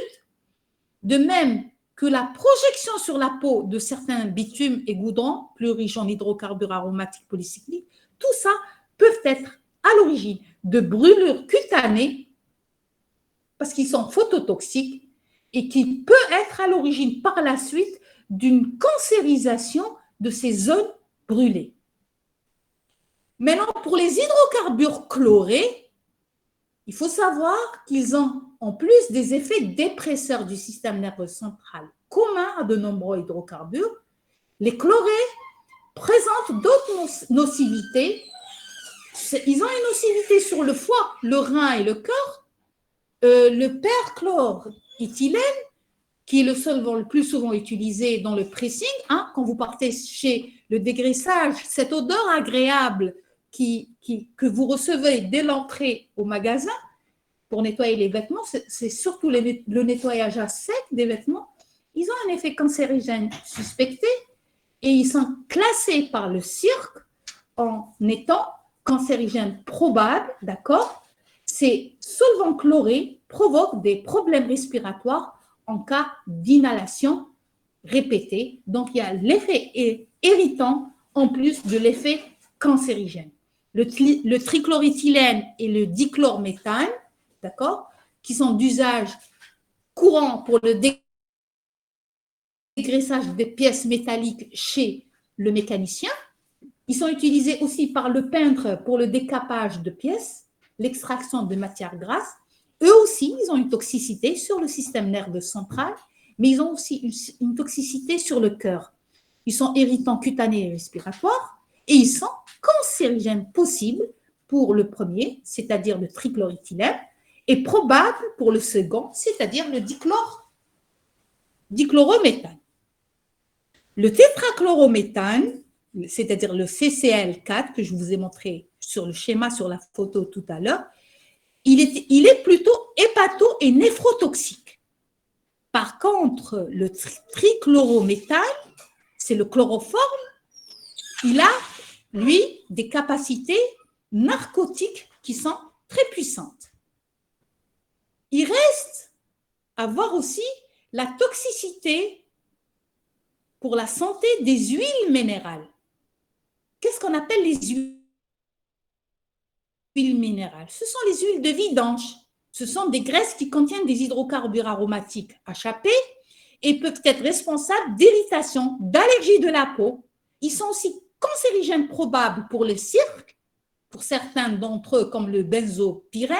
de même que la projection sur la peau de certains bitumes et goudrons, plus riches en hydrocarbures aromatiques polycycliques, tout ça peut être à l'origine de brûlures cutanées, parce qu'ils sont phototoxiques, et qui peut être à l'origine par la suite d'une cancérisation de ces zones brûlées. Maintenant, pour les hydrocarbures chlorés, il faut savoir qu'ils ont en plus des effets dépresseurs du système nerveux central communs à de nombreux hydrocarbures. Les chlorés présentent d'autres nocivités. Ils ont une nocivité sur le foie, le rein et le cœur. Le perchloréthylène, qui est le solvant le plus souvent utilisé dans le pressing, quand vous partez chez le dégraissage, cette odeur agréable que vous recevez dès l'entrée au magasin pour nettoyer les vêtements, c'est surtout le nettoyage à sec des vêtements. Ils ont un effet cancérigène suspecté et ils sont classés par le CIRC en étant cancérigènes probables, d'accord? Ces solvants chlorés provoquent des problèmes respiratoires en cas d'inhalation répétée. Donc, il y a l'effet irritant en plus de l'effet cancérigène. Le trichloréthylène et le dichlorméthane, d'accord, qui sont d'usage courant pour le dégraissage des pièces métalliques chez le mécanicien. Ils sont utilisés aussi par le peintre pour le décapage de pièces, l'extraction de matières grasses. Eux aussi, ils ont une toxicité sur le système nerveux central, mais ils ont aussi une toxicité sur le cœur. Ils sont irritants cutanés et respiratoires et ils sont cancérigènes possibles pour le premier, c'est-à-dire le trichloréthylène, et probables pour le second, c'est-à-dire le dichlorométhane. Le tétrachlorométhane, c'est-à-dire le CCl4 que je vous ai montré sur le schéma, sur la photo tout à l'heure, il est plutôt hépato- et néphrotoxique. Par contre, le trichlorométhane, c'est le chloroforme, il a, lui, des capacités narcotiques qui sont très puissantes. Il reste à voir aussi la toxicité pour la santé des huiles minérales. Qu'est-ce qu'on appelle les huiles minérales? Ce sont les huiles de vidange. Ce sont des graisses qui contiennent des hydrocarbures aromatiques HAP et peuvent être responsables d'irritation, d'allergie de la peau. Ils sont aussi cancérigènes probables pour le CIRC, pour certains d'entre eux comme le benzopyrène,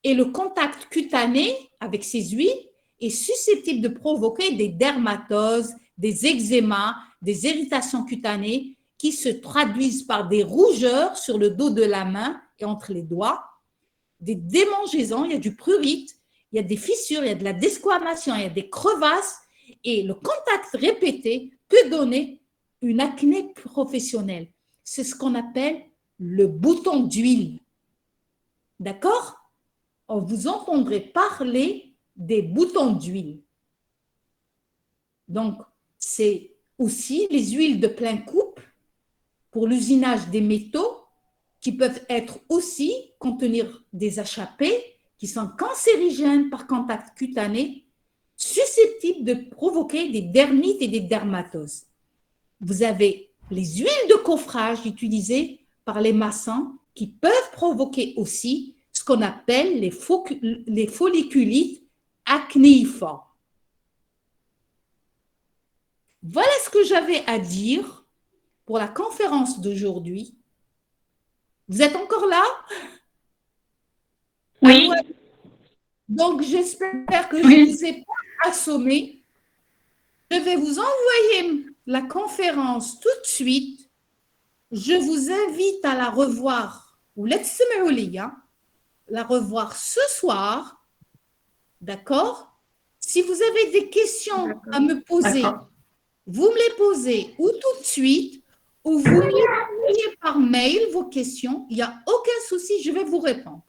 et le contact cutané avec ces huiles est susceptible de provoquer des dermatoses, des eczémas, des irritations cutanées qui se traduisent par des rougeurs sur le dos de la main et entre les doigts, des démangeaisons, il y a du prurite, il y a des fissures, il y a de la desquamation, il y a des crevasses et le contact répété peut donner une acné professionnelle. C'est ce qu'on appelle le bouton d'huile. D'accord? Vous entendrez parler des boutons d'huile. Donc, c'est aussi les huiles de plein couple pour l'usinage des métaux qui peuvent être aussi contenir des HAP qui sont cancérigènes par contact cutané, susceptibles de provoquer des dermites et des dermatoses. Vous avez les huiles de coffrage utilisées par les maçons qui peuvent provoquer aussi ce qu'on appelle les folliculites acnéiformes. Voilà ce que j'avais à dire pour la conférence d'aujourd'hui. Vous êtes encore là? Oui. Donc, j'espère que je ne vous ai pas assommé. Je vais vous envoyer la conférence tout de suite. Je vous invite à la revoir, ou la revoir ce soir. D'accord? Si vous avez des questions à me poser, vous me les posez ou tout de suite, ou vous me les envoyez par mail, vos questions. Il n'y a aucun souci, je vais vous répondre.